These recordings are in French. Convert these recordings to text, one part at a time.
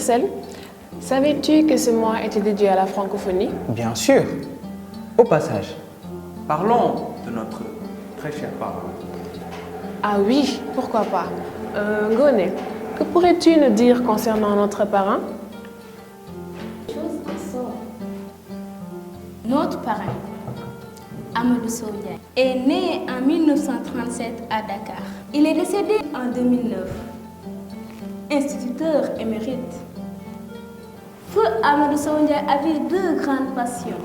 Marcel, savais-tu que ce mois était dédié à la francophonie? Bien sûr. Au passage, parlons de notre très cher parent. Ah oui, pourquoi pas. Ngoné, que pourrais-tu nous dire concernant notre parrain? Notre parrain, Amadou Sow Ndiaye, est né en 1937 à Dakar. Il est décédé en 2009. Instituteur émérite. Feu Amadou Sow Ndiaye avait deux grandes passions.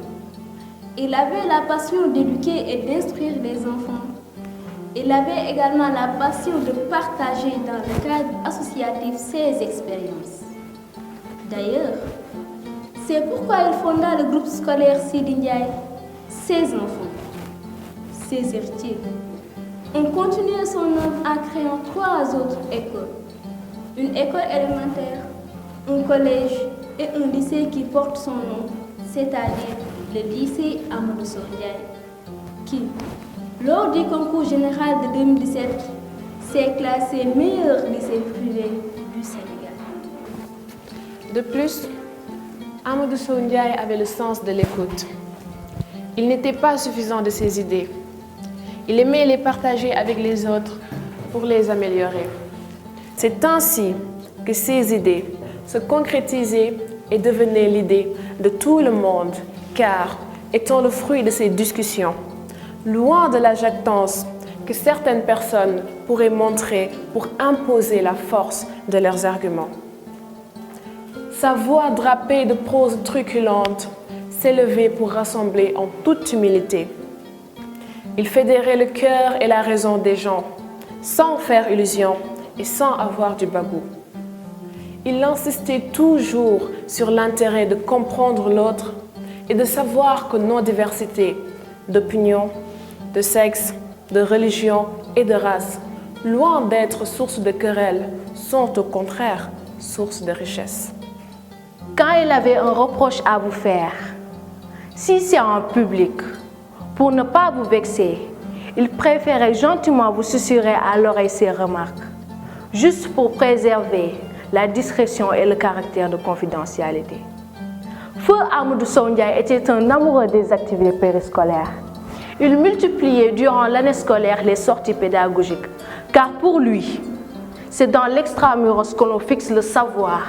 Il avait la passion d'éduquer et d'instruire les enfants. Il avait également la passion de partager dans le cadre associatif ses expériences. D'ailleurs, c'est pourquoi il fonda le groupe scolaire Sidi Ndiaye. Ses enfants, ses héritiers, ont continué son œuvre en créant 3 autres écoles. Une école élémentaire, un collège et un lycée qui porte son nom, c'est-à-dire le lycée Amadou Sow Ndiaye, qui, lors du concours général de 2017, s'est classé meilleur lycée privé du Sénégal. De plus, Amadou Sow Ndiaye avait le sens de l'écoute. Il n'était pas suffisant de ses idées. Il aimait les partager avec les autres pour les améliorer. C'est ainsi que ces idées se concrétisaient et devenaient l'idée de tout le monde, car, étant le fruit de ces discussions, loin de la jactance que certaines personnes pourraient montrer pour imposer la force de leurs arguments. Sa voix drapée de prose truculente s'élevait pour rassembler en toute humilité. Il fédérait le cœur et la raison des gens, sans faire illusion et sans avoir du bagou. Il insistait toujours sur l'intérêt de comprendre l'autre et de savoir que nos diversités d'opinion, de sexe, de religion et de race, loin d'être source de querelles, sont au contraire source de richesse. Quand il avait un reproche à vous faire, si c'est en public, pour ne pas vous vexer, il préférait gentiment vous susurrer à l'oreille ses remarques, juste pour préserver la discrétion et le caractère de confidentialité. Feu Amadou Sow Ndiaye était un amoureux des activités périscolaires. Il multipliait durant l'année scolaire les sorties pédagogiques, car pour lui, c'est dans l'extramuros que l'on fixe le savoir,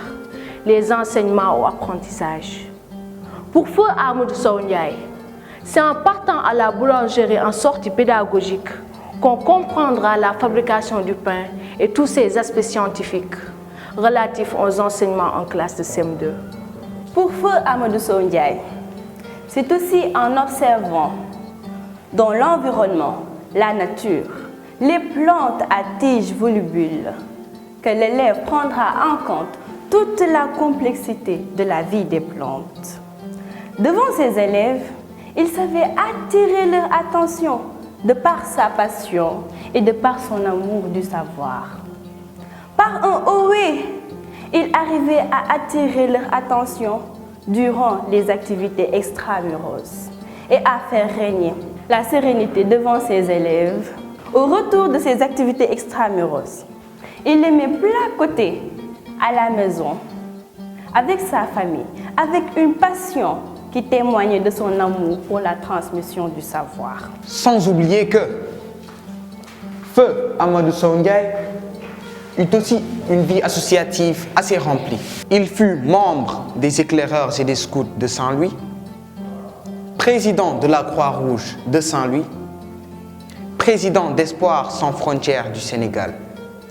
les enseignements ou apprentissages. Pour Feu Amadou Sow Ndiaye, c'est en partant à la boulangerie en sortie pédagogique qu'on comprendra la fabrication du pain et tous ses aspects scientifiques relatifs aux enseignements en classe de CM2. Pour Feu Amadou Sow Ndiaye, c'est aussi en observant dans l'environnement, la nature, les plantes à tiges volubiles que l'élève prendra en compte toute la complexité de la vie des plantes. Devant ses élèves, il savait attirer leur attention de par sa passion et de par son amour du savoir. Par un ohé, il arrivait à attirer leur attention durant les activités extramuros et à faire régner la sérénité devant ses élèves. Au retour de ces activités extramuros, il les met placoter à la maison, avec sa famille, avec une passion qui témoigne de son amour pour la transmission du savoir. Sans oublier que Feu Amadou Sow Ndiaye eut aussi une vie associative assez remplie. Il fut membre des éclaireurs et des scouts de Saint-Louis, président de la Croix-Rouge de Saint-Louis, président d'Espoir sans frontières du Sénégal.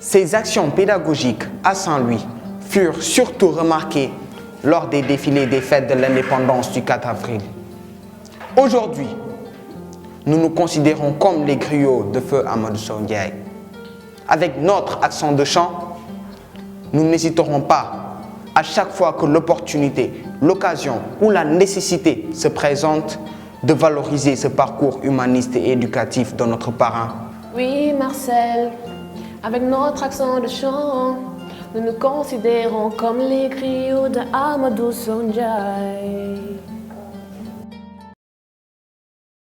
Ses actions pédagogiques à Saint-Louis furent surtout remarquées lors des défilés des fêtes de l'indépendance du 4 avril. Aujourd'hui, nous nous considérons comme les griots de Feu Amadou Sow Ndiaye. Avec notre accent de chant, nous n'hésiterons pas, à chaque fois que l'opportunité, l'occasion ou la nécessité se présente, de valoriser ce parcours humaniste et éducatif de notre parrain. Oui, Marcel, avec notre accent de chant, nous nous considérons comme les griots de Amadou Sow Ndiaye.